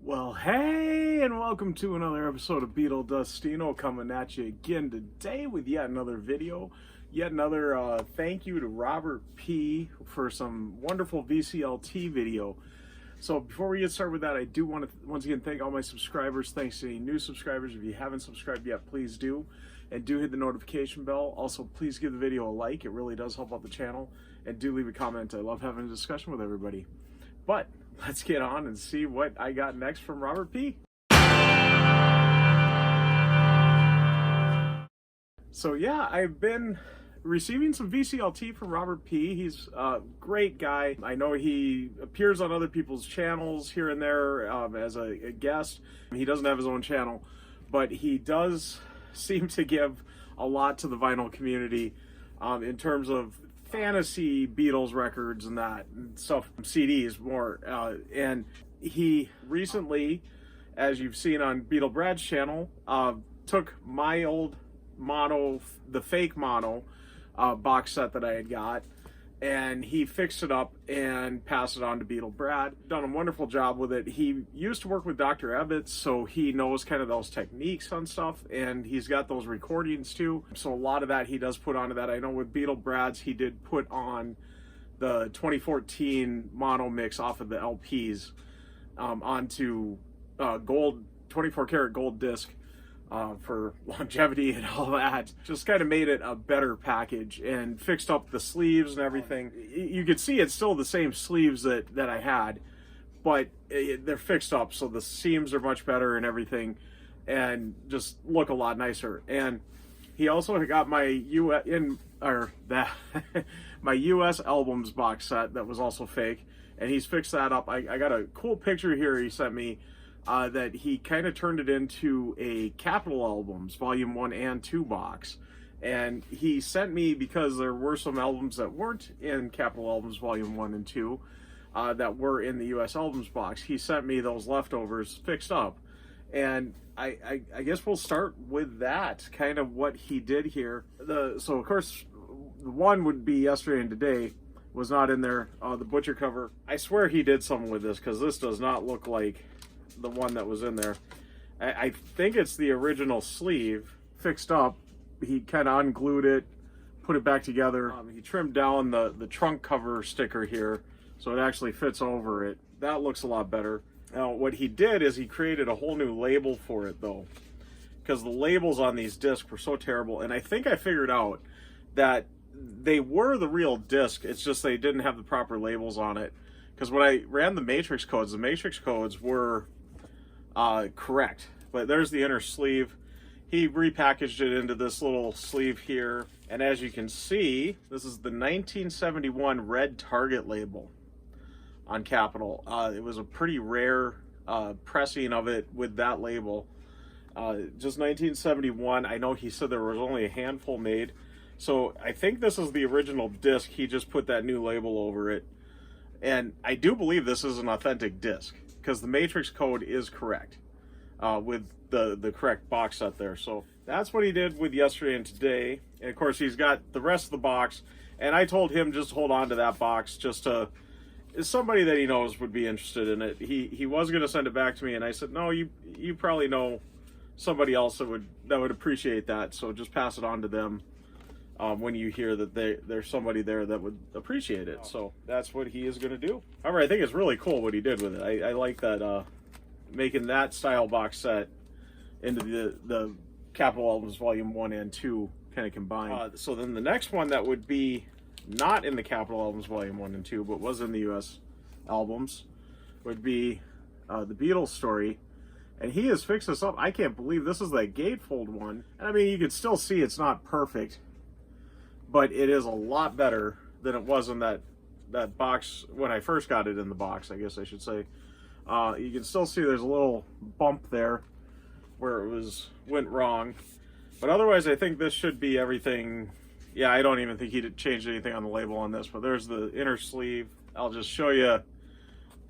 Well, hey, and welcome to another episode of Beetle Dustino, coming at you again today with yet another video. Yet another thank you to Robert P. for some wonderful VCLT video. So before we get started with that, I do want to once again thank all my subscribers. Thanks to any new subscribers. If you haven't subscribed yet, please do. And do hit the notification bell. Also, please give the video a like. It really does help out the channel. And do leave a comment. I love having a discussion with everybody. But let's get on and see what I got next from Robert P. So yeah, I've been receiving some VCLT from Robert P. He's a great guy. I know he appears on other people's channels here and there as a guest. He doesn't have his own channel, but he does seem to give a lot to the vinyl community in terms of fantasy Beatles records and that and stuff, CDs more. And he recently, as you've seen on Beatle Brad's channel, took my old mono, the fake mono box set that I had got, and he fixed it up and passed it on to Beatle Brad. Done a wonderful job with it. He used to work with Dr. Ebbets, so he knows kind of those techniques on stuff, and he's got those recordings too. So a lot of that he does put onto that. I know with Beatle Brad's, he did put on the 2014 mono mix off of the LPs onto gold, 24 karat gold disc. For longevity and all that. Just kind of made it a better package and fixed up the sleeves and everything. You could see it's still the same sleeves that I had, but they're fixed up, so the seams are much better and everything, and just look a lot nicer. And he also got my my US albums box set that was also fake, and he's fixed that up. I got a cool picture here he sent me. That he kind of turned it into a Capitol Albums Volume 1 and 2 box. And he sent me, because there were some albums that weren't in Capitol Albums Volume 1 and 2 that were in the US Albums box, he sent me those leftovers fixed up. And I guess we'll start with that, kind of what he did here. So, of course, the one would be Yesterday and Today. Was not in there. The butcher cover. I swear he did something with this, because this does not look like the one that was in there. I think it's the original sleeve fixed up. He kind of unglued it, put it back together. He trimmed down the trunk cover sticker here so it actually fits over it. That looks a lot better. Now what he did is he created a whole new label for it though, because the labels on these discs were so terrible. And I think I figured out that they were the real disc, it's just they didn't have the proper labels on it. Because when I ran the matrix codes were correct, but there's the inner sleeve. He repackaged it into this little sleeve here, and as you can see, this is the 1971 red Target label on Capitol. It was a pretty rare pressing of it with that label. Just 1971. I know he said there was only a handful made, so I think this is the original disc. He just put that new label over it, and I do believe this is an authentic disc, because the matrix code is correct with the correct box set there. So that's what he did with Yesterday and Today. And of course he's got the rest of the box, and I told him just hold on to that box, just to, somebody that he knows would be interested in it. He was going to send it back to me, and I said, no, you probably know somebody else that would appreciate that, so just pass it on to them when you hear that there's somebody there that would appreciate it. So that's what he is going to do. However, I think it's really cool what he did with it. I like that, making that style box set into the Capitol Albums Volume 1 and 2 kind of combined. So then the next one that would be not in the Capitol Albums Volume 1 and 2, but was in the US albums, would be the Beatles Story. And he has fixed this up. I can't believe this is that gatefold one. And I mean, you can still see it's not perfect, but it is a lot better than it was in that box when I first got it in the box, I guess I should say. You can still see there's a little bump there where it went wrong. But otherwise, I think this should be everything. Yeah, I don't even think he changed anything on the label on this, but there's the inner sleeve. I'll just show you.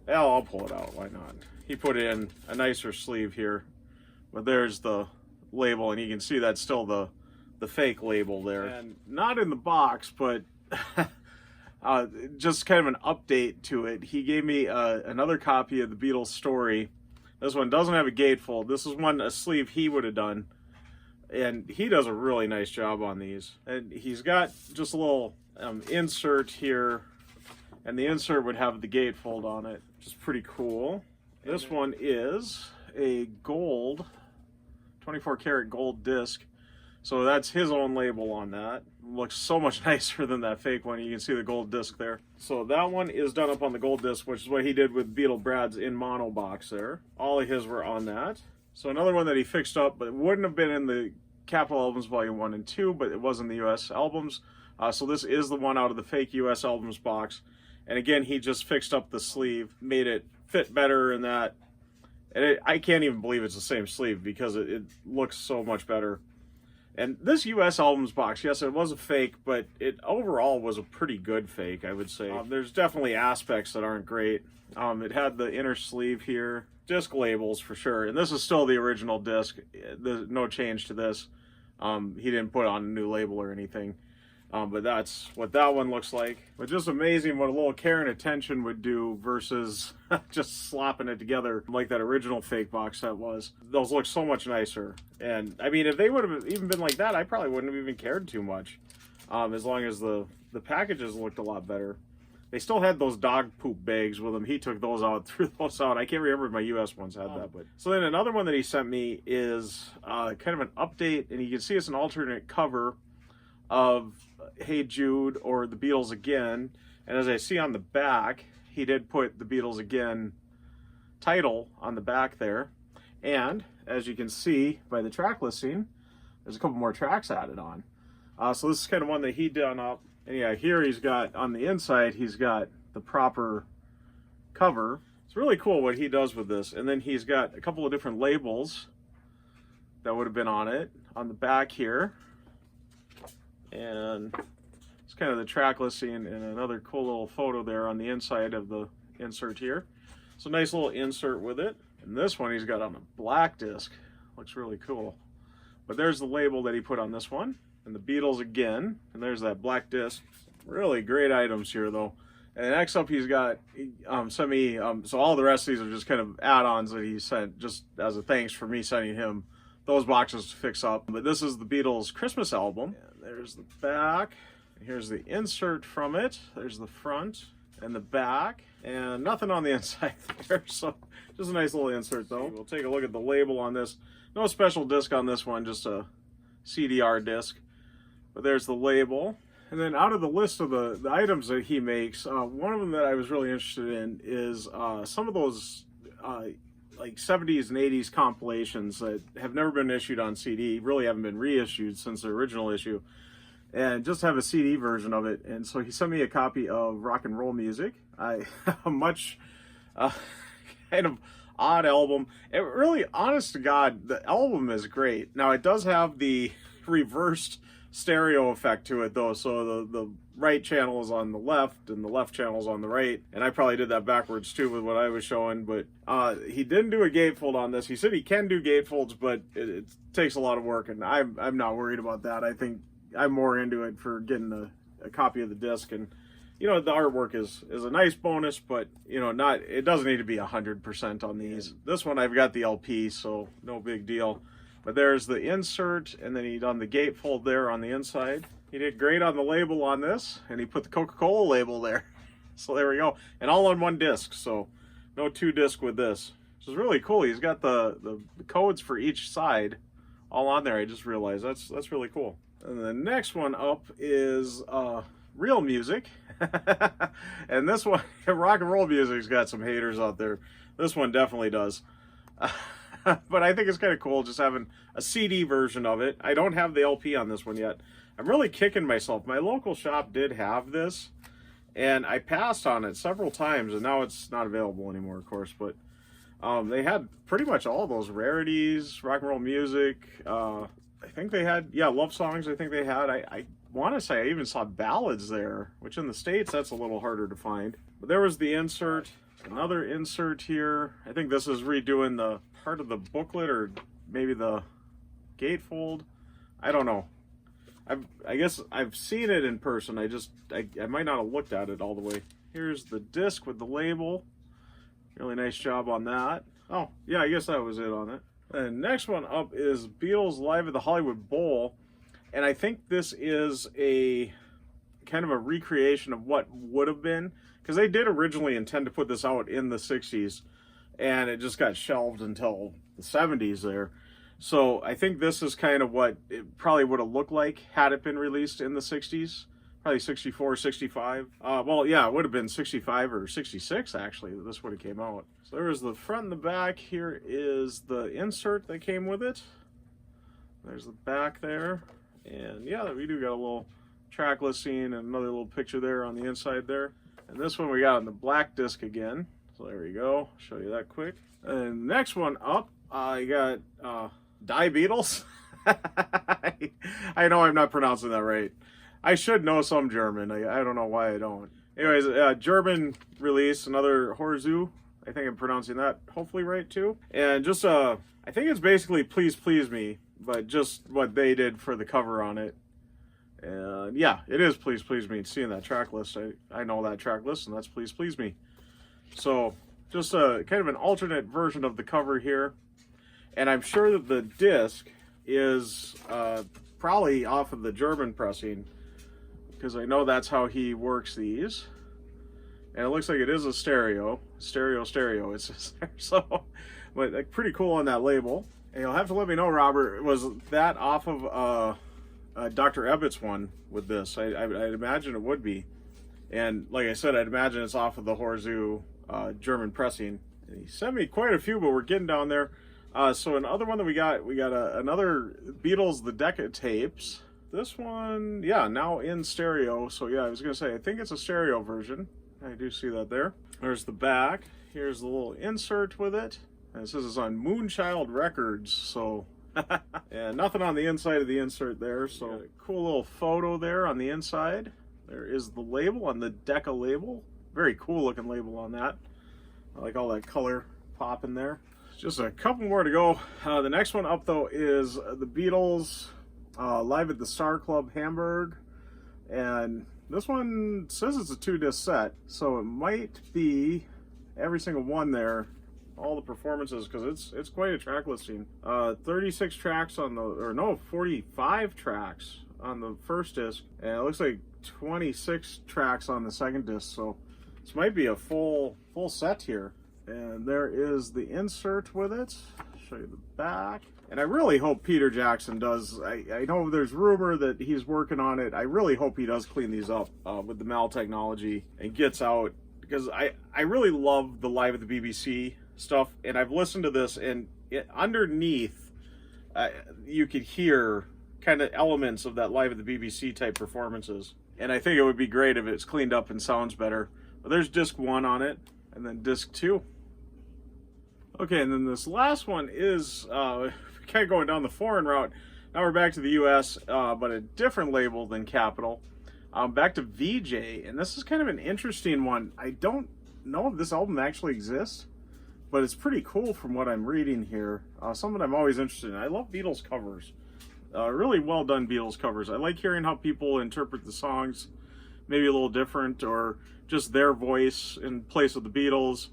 I'll pull it out, why not? He put in a nicer sleeve here, but there's the label, and you can see that's still the fake label there. And not in the box, but just kind of an update to it. He gave me another copy of the Beatles Story This one doesn't have a gatefold. This is a sleeve he would have done. And he does a really nice job on these. And he's got just a little insert here. And the insert would have the gatefold on it, which is pretty cool. This one is a gold, 24 karat gold disc. So that's his own label on that. Looks so much nicer than that fake one. You can see the gold disc there. So that one is done up on the gold disc, which is what he did with Beatle Brad's in mono box there. All of his were on that. So another one that he fixed up, but it wouldn't have been in the Capitol Albums Volume 1 and 2, but it was in the US albums. So this is the one out of the fake US albums box. And again, he just fixed up the sleeve, made it fit better in that. And I can't even believe it's the same sleeve because it looks so much better. And this US albums box, yes, it was a fake, but it overall was a pretty good fake, I would say. There's definitely aspects that aren't great. It had the inner sleeve here, disc labels for sure, and this is still the original disc. There's no change to this. He didn't put on a new label or anything. But that's what that one looks like. But just amazing what a little care and attention would do versus just slopping it together like that original fake box set was. Those look so much nicer. And I mean, if they would have even been like that, I probably wouldn't have even cared too much. As long as the packages looked a lot better. They still had those dog poop bags with them. He took those out, threw those out. I can't remember if my US ones had that. But so then another one that he sent me is kind of an update, and you can see it's an alternate cover of Hey Jude or the Beatles Again. And as I see on the back, he did put the Beatles Again title on the back there. And as you can see by the track listing, there's a couple more tracks added on. So this is kind of one that he done up. And yeah, here he's got on the inside, he's got the proper cover. It's really cool what he does with this. And then he's got a couple of different labels that would have been on it on the back here. And it's kind of the track listing and another cool little photo there on the inside of the insert here. So nice little insert with it. And this one he's got on a black disc. Looks really cool. But there's the label that he put on this one. And the Beatles Again. And there's that black disc. Really great items here though. And next up he's got sent me, so all the rest of these are just kind of add-ons that he sent just as a thanks for me sending him those boxes to fix up. But this is the Beatles Christmas album. And there's the back. Here's the insert from it. There's the front and the back. And nothing on the inside there. So just a nice little insert though. We'll take a look at the label on this. No special disc on this one, just a CDR disc. But there's the label. And then out of the list of the items that he makes, one of them that I was really interested in is some of those like 70s and 80s compilations that have never been issued on CD, really haven't been reissued since the original issue, and just have a CD version of it. And so he sent me a copy of Rock and Roll Music, a much kind of odd album. It really, honest to God, the album is great. Now it does have the reversed stereo effect to it though, so the right channel is on the left and the left channel is on the right, and I probably did that backwards too with what I was showing. But he didn't do a gatefold on this. He said he can do gatefolds, but it takes a lot of work, and I'm not worried about that. I think I'm more into it for getting a copy of the disc, and you know, the artwork is a nice bonus, but you know, it doesn't need to be 100% on these. This one I've got the LP, so no big deal. But there's the insert, and then he done the gatefold there on the inside. He did great on the label on this, and he put the Coca-Cola label there. So there we go. And all on one disc, so no two disc with this. Which is really cool. He's got the codes for each side all on there. I just realized that's really cool. And the next one up is Real Music. And this one, Rock and Roll Music's got some haters out there. This one definitely does. But I think it's kind of cool just having a CD version of it. I don't have the LP on this one yet. I'm really kicking myself. My local shop did have this, and I passed on it several times, and now it's not available anymore, of course. But they had pretty much all those rarities, rock and roll music. I think they had, yeah, love songs. I think they had. I want to say I even saw ballads there, which in the States, that's a little harder to find. But there was the insert. Another insert here. I think this is redoing the part of the booklet or maybe the gatefold. I don't know. I guess I've seen it in person. I might not have looked at it all the way. Here's the disc with the label. Really nice job on that. Oh, yeah, I guess that was it on it. And next one up is Beatles Live at the Hollywood Bowl. And I think this is a kind of a recreation of what would have been, because they did originally intend to put this out in the 60s, and it just got shelved until the 70s there. So I think this is kind of what it probably would have looked like had it been released in the 60s. Probably 64, 65. Well, yeah, it would have been 65 or 66, actually, that this would have came out. So there's the front and the back. Here is the insert that came with it. There's the back there. And yeah, we do got a little track listing and another little picture there on the inside there. And this one we got on the black disc again. So there we go. Show you that quick. And next one up, I got Die Beatles. I know I'm not pronouncing that right. I should know some German. I don't know why I don't. Anyways, German release, another Horzu. I think I'm pronouncing that hopefully right too. And just, I think it's basically Please Please Me, but just what they did for the cover on it. And yeah, it is Please Please Me. Seeing that track list, I know that track list, and that's Please Please Me. So just a kind of an alternate version of the cover here. And I'm sure that the disc is probably off of the German pressing, because I know that's how he works these. And it looks like it is a stereo. Stereo, it says there. So, but like, pretty cool on that label. And you'll have to let me know, Robert, was that off of Dr. Ebbitt's one with this? I'd imagine it would be. And like I said, I'd imagine it's off of the Horzu German pressing. And he sent me quite a few, but we're getting down there. So another one that we got another Beatles The Decca tapes. This one, yeah, now in stereo. So yeah, I was gonna say, I think it's a stereo version. I do see that there. There's the back. Here's the little insert with it. And it says it's on Moonchild Records. So, and nothing on the inside of the insert there. So, a cool little photo there on the inside. There is the label on the Decca label. Very cool looking label on that. I like all that color pop in there. Just a couple more to go. The next one up though is the Beatles Live at the Star Club Hamburg. And this one says it's a 2-disc set, so it might be every single one there, all the performances, because it's quite a track listing. 36 tracks on the, or no, 45 tracks on the first disc, and it looks like 26 tracks on the second disc. So this might be a full set here. And there is the insert with it. Show you the back. And I really hope Peter Jackson does. I know there's rumor that he's working on it. I really hope he does clean these up with the Mal technology and gets out, because I really love the Live at the BBC stuff. And I've listened to this, and underneath you could hear kind of elements of that Live at the BBC type performances. And I think it would be great if it's cleaned up and sounds better. But there's disc 1 on it, and then disc 2. Okay, and then this last one is kind of going down the foreign route. Now we're back to the US, but a different label than Capitol. Back to VJ, and this is kind of an interesting one. I don't know if this album actually exists, but it's pretty cool from what I'm reading here. Something I'm always interested in. I love Beatles covers. Really well done Beatles covers. I like hearing how people interpret the songs, maybe a little different, or just their voice in place of the Beatles.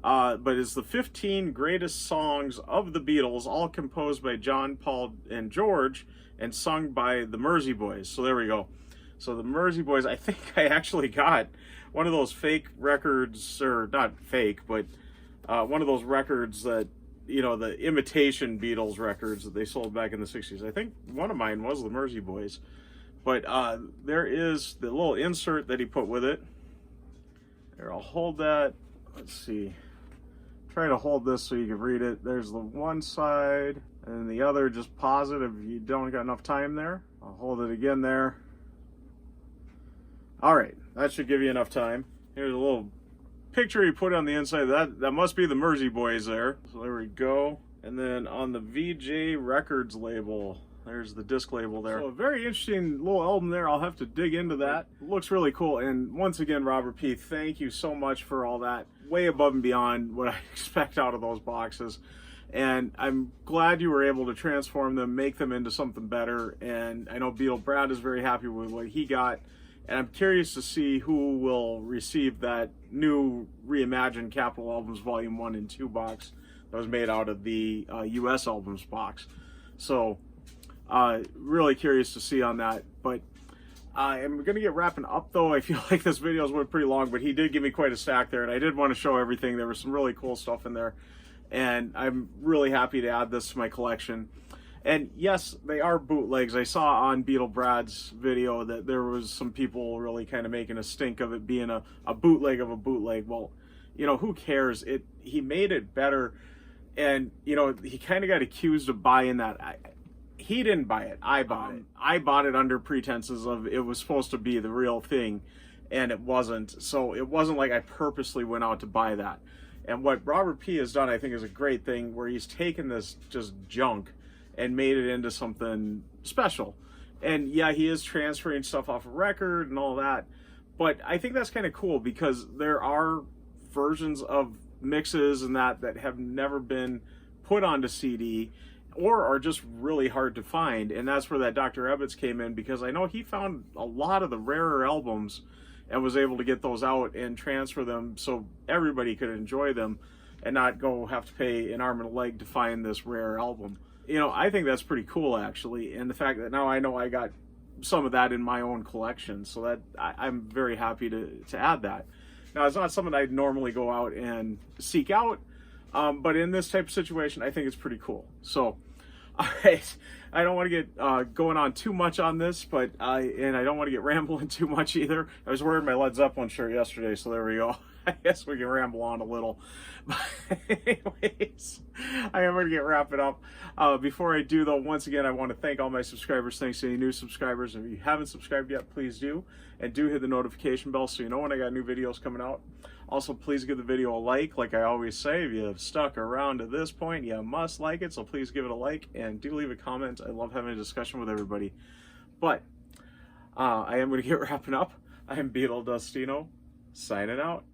But it's the 15 greatest songs of the Beatles, all composed by John, Paul, and George, and sung by the Mersey Boys. So there we go. So the Mersey Boys, I think I actually got one of those fake records, or not fake, but one of those records that, you know, the imitation Beatles records that they sold back in the 60s. I think one of mine was the Mersey Boys. But there is the little insert that he put with it. Here, I'll hold that. Let's see. Try to hold this so you can read it. There's the one side, and the other, just pause it if you don't got enough time there. I'll hold it again there. All right, that should give you enough time. Here's a little picture he put on the inside. That must be the Mersey Boys there. So there we go. And then on the VJ Records label, there's the disc label there. So a very interesting little album there. I'll have to dig into that. It looks really cool. And once again, Robert P., thank you so much for all that. Way above and beyond what I expect out of those boxes. And I'm glad you were able to transform them, make them into something better. And I know Beatle Brad is very happy with what he got. And I'm curious to see who will receive that new reimagined Capitol Albums Volume 1 and 2 box that was made out of the US albums box. So really curious to see on that. But I'm going to get wrapping up though. I feel like this video went pretty long, but he did give me quite a stack there, and I did want to show everything. There was some really cool stuff in there, and I'm really happy to add this to my collection. And yes, they are bootlegs. I saw on Beatle Brad's video that there was some people really kind of making a stink of it being a bootleg of a bootleg. Well, you know, who cares? He made it better, and you know, he kind of got accused of buying that. He didn't buy it. I bought it. I bought it under pretenses of it was supposed to be the real thing, and it wasn't. So it wasn't like I purposely went out to buy that. And what Robert P has done, I think, is a great thing, where he's taken this just junk and made it into something special. And yeah, he is transferring stuff off a record and all that, but I think that's kind of cool, because there are versions of mixes and that have never been put onto CD or are just really hard to find. And that's where that Dr. Ebbets came in, because I know he found a lot of the rarer albums and was able to get those out and transfer them so everybody could enjoy them and not go have to pay an arm and a leg to find this rare album. You know, I think that's pretty cool, actually. And the fact that now I know I got some of that in my own collection, so that I'm very happy to add that. Now, it's not something I'd normally go out and seek out, but in this type of situation, I think it's pretty cool. So, all right, I don't want to get going on too much on this, but and I don't want to get rambling too much either. I was wearing my Led Zeppelin shirt yesterday, so there we go. I guess we can ramble on a little. But anyways, I am going to get wrapping up. Before I do, though, once again, I want to thank all my subscribers. Thanks to any new subscribers. If you haven't subscribed yet, please do. And do hit the notification bell so you know when I got new videos coming out. Also, please give the video a like I always say. If you've stuck around to this point, you must like it. So please give it a like and do leave a comment. I love having a discussion with everybody. But I am going to get wrapping up. I am Beatle Dustino, signing out.